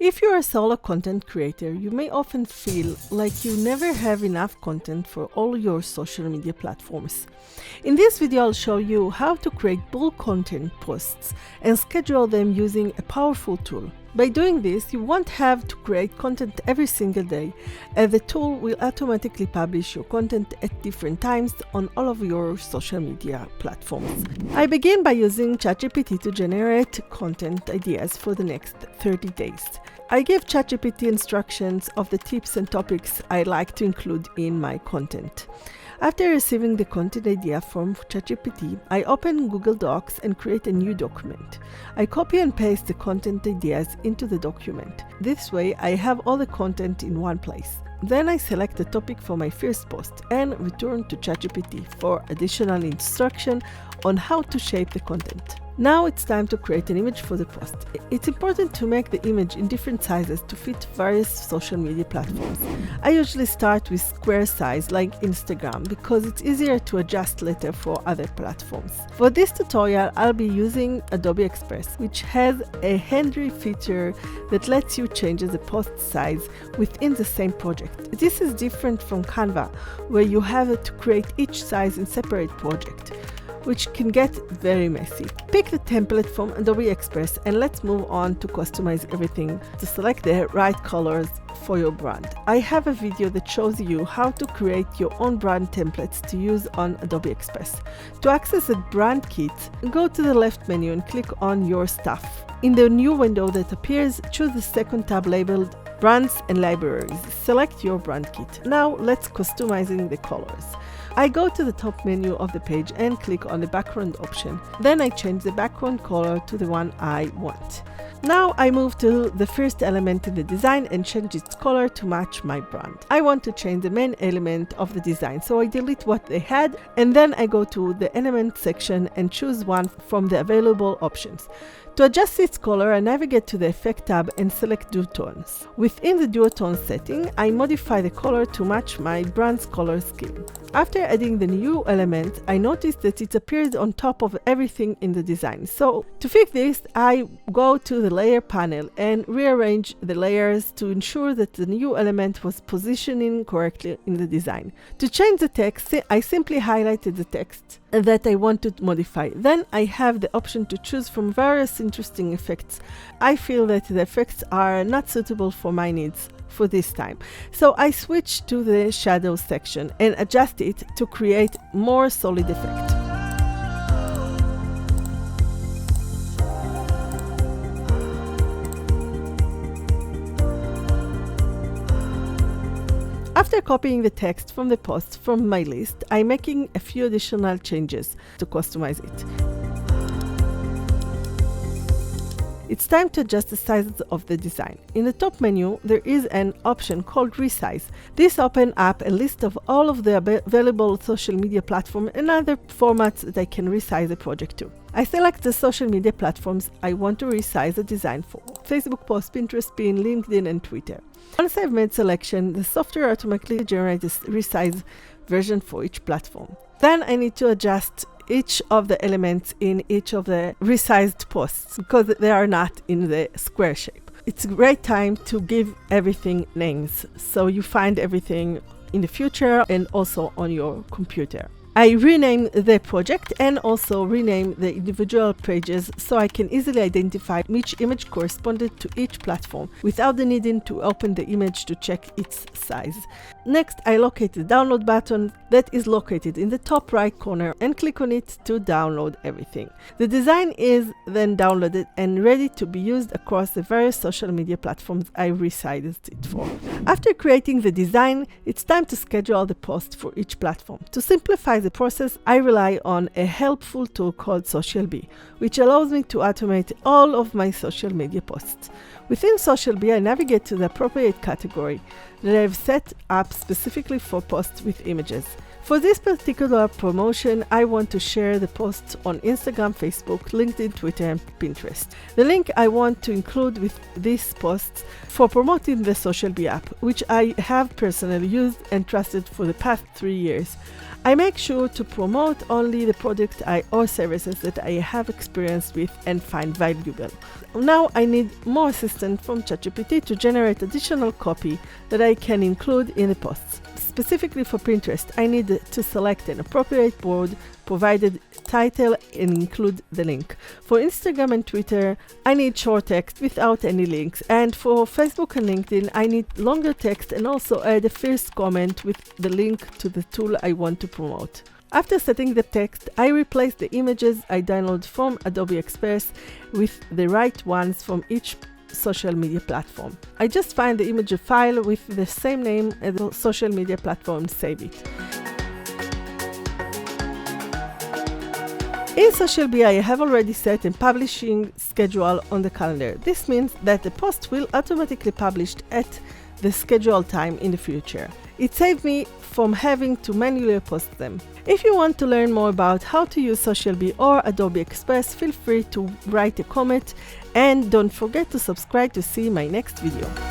If you're a solo content creator, you may often feel like you never have enough content for all your social media platforms. In this video, I'll show you how to create bulk content posts and schedule them using a powerful tool. By doing this, you won't have to create content every single day, as the tool will automatically publish your content at different times on all of your social media platforms. I begin by using ChatGPT to generate content ideas for the next 30 days. I give ChatGPT instructions of the tips and topics I like to include in my content. After receiving the content idea from ChatGPT, I open Google Docs and create a new document. I copy and paste the content ideas into the document. This way, I have all the content in one place. Then I select the topic for my first post and return to ChatGPT for additional instruction on how to shape the content. Now it's time to create an image for the post. It's important to make the image in different sizes to fit various social media platforms. I usually start with square size like Instagram because it's easier to adjust later for other platforms. For this tutorial, I'll be using Adobe Express, which has a handy feature that lets you change the post size within the same project. This is different from Canva, where you have to create each size in separate project, which can get very messy. Pick the template from Adobe Express and let's move on to customize everything to select the right colors for your brand. I have a video that shows you how to create your own brand templates to use on Adobe Express. To access the brand kit, go to the left menu and click on Your Stuff. In the new window that appears, choose the second tab labeled Brands and Libraries. Select your brand kit. Now let's customizing the colors. I go to the top menu of the page and click on the background option. Then I change the background color to the one I want. Now I move to the first element in the design and change its color to match my brand. I want to change the main element of the design, so I delete what they had and then I go to the element section and choose one from the available options. To adjust its color, I navigate to the Effect tab and select Duotones. Within the Duotone setting, I modify the color to match my brand's color scheme. After adding the new element, I notice that it appears on top of everything in the design. So to fix this, I go to the Layer panel and rearrange the layers to ensure that the new element was positioning correctly in the design. To change the text, I simply highlighted the text that I want to modify. Then I have the option to choose from various interesting effects. I feel that the effects are not suitable for my needs for this time. So I switch to the shadow section and adjust it to create more solid effect. After copying the text from the post from my list, I'm making a few additional changes to customize it. It's time to adjust the size of the design. In the top menu, there is an option called Resize. This opens up a list of all of the available social media platforms and other formats that I can resize the project to. I select the social media platforms I want to resize the design for: Facebook post, Pinterest pin, LinkedIn, and Twitter. Once I've made selection, the software automatically generates a resize version for each platform. Then I need to adjust each of the elements in each of the resized posts because they are not in the square shape. It's a great time to give everything names so you find everything in the future and also on your computer. I rename the project and also rename the individual pages so I can easily identify which image corresponded to each platform without the needing to open the image to check its size. Next, I locate the download button that is located in the top right corner and click on it to download everything. The design is then downloaded and ready to be used across the various social media platforms I resized it for. After creating the design, it's time to schedule the post for each platform. To simplify the process, I rely on a helpful tool called SocialBee, which allows me to automate all of my social media posts. Within SocialBee, I navigate to the appropriate category that I've set up specifically for posts with images. For this particular promotion, I want to share the posts on Instagram, Facebook, LinkedIn, Twitter, and Pinterest. The link I want to include with these posts for promoting the SocialBee app, which I have personally used and trusted for the past 3 years. I make sure to promote only the product or services that I have experience with and find valuable. Now I need more assistance from ChatGPT to generate additional copy that I can include in the posts. Specifically for Pinterest, I need to select an appropriate word, provided title, and include the link. For Instagram and Twitter, I need short text without any links. And for Facebook and LinkedIn, I need longer text and also add a first comment with the link to the tool I want to promote. After setting the text, I replace the images I download from Adobe Express with the right ones from each social media platform. I just find the image file with the same name as the social media platform and save it. In SocialBee, I have already set a publishing schedule on the calendar. This means that the post will automatically publish at the scheduled time in the future. It saved me from having to manually post them. If you want to learn more about how to use SocialBee or Adobe Express, feel free to write a comment and don't forget to subscribe to see my next video.